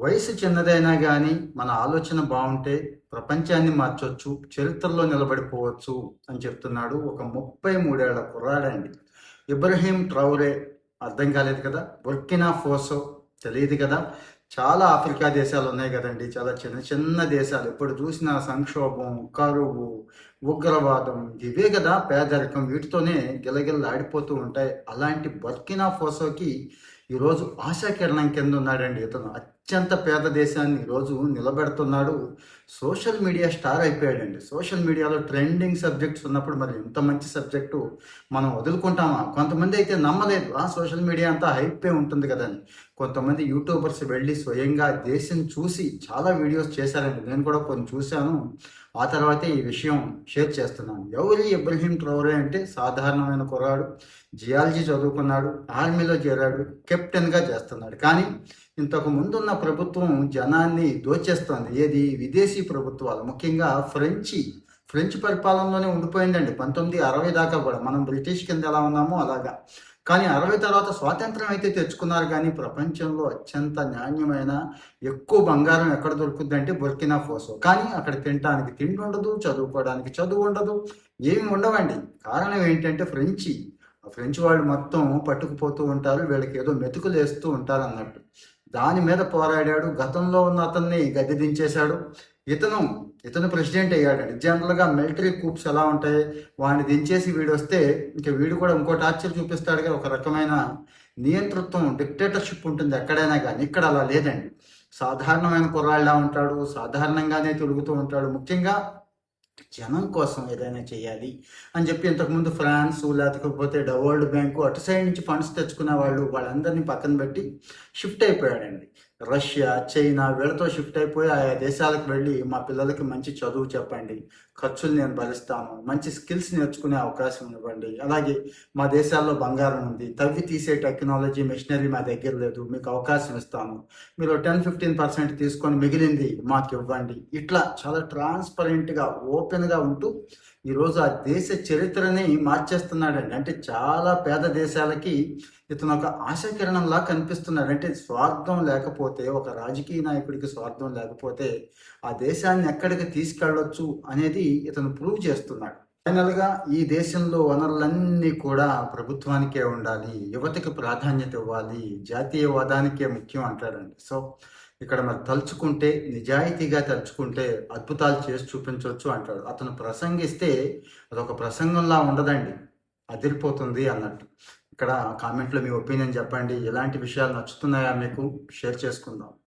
వయసు చిన్నదైనా కానీ మన ఆలోచన బాగుంటే ప్రపంచాన్ని మార్చొచ్చు, చరిత్రలో నిలబడిపోవచ్చు అని చెప్తున్నాడు ఒక 33 ఏళ్ల కుర్రాడండి. ఇబ్రహీం ట్రౌరే. అర్థం కాలేదు కదా? బుర్కినా ఫోసో తెలియదు కదా? చాలా ఆఫ్రికా దేశాలు ఉన్నాయి కదండి, చాలా చిన్న చిన్న దేశాలు. ఎప్పుడు చూసినా సంక్షోభం, కరువు, ఉగ్రవాదం, ఇవే కదా పేదరికం, వీటితోనే గిలగిల్లాడిపోతూ ఉంటాయి. అలాంటి బుర్కినా ఫోసోకి ఈరోజు ఆశాకిరణం కింద ఉన్నాడండి. ఇతను అత్యంత పేద దేశాన్ని ఈరోజు నిలబెడుతున్నాడు. సోషల్ మీడియా స్టార్ అయిపోయాడండి. సోషల్ మీడియాలో ట్రెండింగ్ సబ్జెక్ట్స్ ఉన్నప్పుడు మరి ఇంత మంచి సబ్జెక్టు మనం వదులుకుంటామా? కొంతమంది అయితే నమ్మలేదు, సోషల్ మీడియా అంతా హైపే ఉంటుంది కదని. కొంతమంది యూట్యూబర్స్ వెళ్ళి స్వయంగా దేశం చూసి చాలా వీడియోస్ చేశారండి. నేను కూడా కొన్ని చూశాను. ఆ తర్వాతే ఈ విషయం షేర్ చేస్తున్నాను. ఎవరి ఇబ్రహీం ట్రౌరే అంటే సాధారణమైన కుర్రాడు, జియాలజీ చదువుకున్నాడు, ఆర్మీలో చేరాడు, కెప్టెన్గా చేస్తున్నాడు. కానీ ఇంతకు ముందున్న ప్రభుత్వం జనాన్ని దోచేస్తోంది. ఏది? విదేశీ ప్రభుత్వాలు, ముఖ్యంగా ఫ్రెంచ్ పరిపాలనలోనే ఉండిపోయిందండి 1960 దాకా కూడా. మనం బ్రిటిష్ కింద ఎలా ఉన్నామో అలాగా. కానీ 60 తర్వాత స్వాతంత్రం అయితే తెచ్చుకున్నారు. కానీ ప్రపంచంలో అత్యంత నాణ్యమైన ఎక్కువ బంగారం ఎక్కడ దొరుకుతుంది అంటే బుర్కినా ఫోసో. కానీ అక్కడ తినడానికి తిండి ఉండదు, చదువుకోవడానికి చదువు ఉండదు, ఏమి ఉండవండి. కారణం ఏంటంటే ఫ్రెంచ్ వాళ్ళు మొత్తం పట్టుకుపోతూ ఉంటారు, వీళ్ళకి ఏదో మెతుకులు వేస్తూ ఉంటారు అన్నట్టు. దాని మీద పోరాడాడు. గతంలో ఉన్న అతన్ని గద్దె దించేశాడు. ఇతను ప్రెసిడెంట్ అయ్యాడండి. జనరల్గా మిలిటరీ కూప్స్ ఎలా ఉంటాయి, వాడిని దించేసి వీడు వస్తే ఇంకా వీడు కూడా ఇంకో టార్చర్ చూపిస్తాడుగా. ఒక రకమైన నియంతృత్వం, డిక్టేటర్షిప్ ఉంటుంది ఎక్కడైనా కానీ. ఇక్కడ అలా లేదండి. సాధారణమైన కుర్రాళ్ళ ఉంటాడు, సాధారణంగానే తిరుగుతూ ఉంటాడు. ముఖ్యంగా జనం కోసం ఏదైనా చేయాలి అని చెప్పి ఇంతకుముందు ఫ్రాన్స్ లేకపోతే వరల్డ్ బ్యాంకు అటు సైడ్ నుంచి ఫండ్స్ తెచ్చుకునే వాళ్ళందరినీ పక్కన పెట్టి షిఫ్ట్ అయిపోయాడండి. రష్యా, చైనా వీళ్ళతో షిఫ్ట్ అయిపోయి ఆయా దేశాలకు వెళ్ళి మా పిల్లలకి మంచి చదువు చెప్పండి, ఖర్చులు నేను భరిస్తాను, మంచి స్కిల్స్ నేర్చుకునే అవకాశం ఇవ్వండి, అలాగే మా దేశాల్లో బంగారం ఉంది, తవ్వి తీసే టెక్నాలజీ మెషినరీ మా దగ్గర లేదు, మీకు అవకాశం ఇస్తాను, మీరు 10-15% తీసుకొని మిగిలింది మాకు ఇవ్వండి. ఇట్లా చాలా ట్రాన్స్పరెంట్గా, ఓపెన్గా ఉంటూ ఈరోజు ఆ దేశ చరిత్రని మార్చేస్తున్నాడండి. అంటే చాలా పేద దేశాలకి ఇతను ఒక ఆశాకిరణంలా కనిపిస్తున్నాడు. అంటే స్వార్థం లేకపోతే, ఒక రాజకీయ నాయకుడికి స్వార్థం లేకపోతే ఆ దేశాన్ని ఎక్కడికి తీసుకెళ్ళొచ్చు అనేది ఇతను ప్రూవ్ చేస్తున్నాడు. ఫైనల్గా ఈ దేశంలో వనరులన్నీ కూడా ప్రభుత్వానికే ఉండాలి, యువతకి ప్రాధాన్యత ఇవ్వాలి, జాతీయవాదానికే ముఖ్యం అంటాడండి. సో ఇక్కడ మరి తలుచుకుంటే, నిజాయితీగా తలుచుకుంటే అద్భుతాలు చేసి చూపించవచ్చు అంటాడు. అతను ప్రసంగిస్తే అదొక ప్రసంగంలా ఉండదండి, అదిరిపోతుంది అన్నట్టు. ఇక్కడ కామెంట్లో మీ ఒపీనియన్ చెప్పండి. ఎలాంటి విషయాలు నచ్చుతున్నాయా మీకు? షేర్ చేసుకుందాం.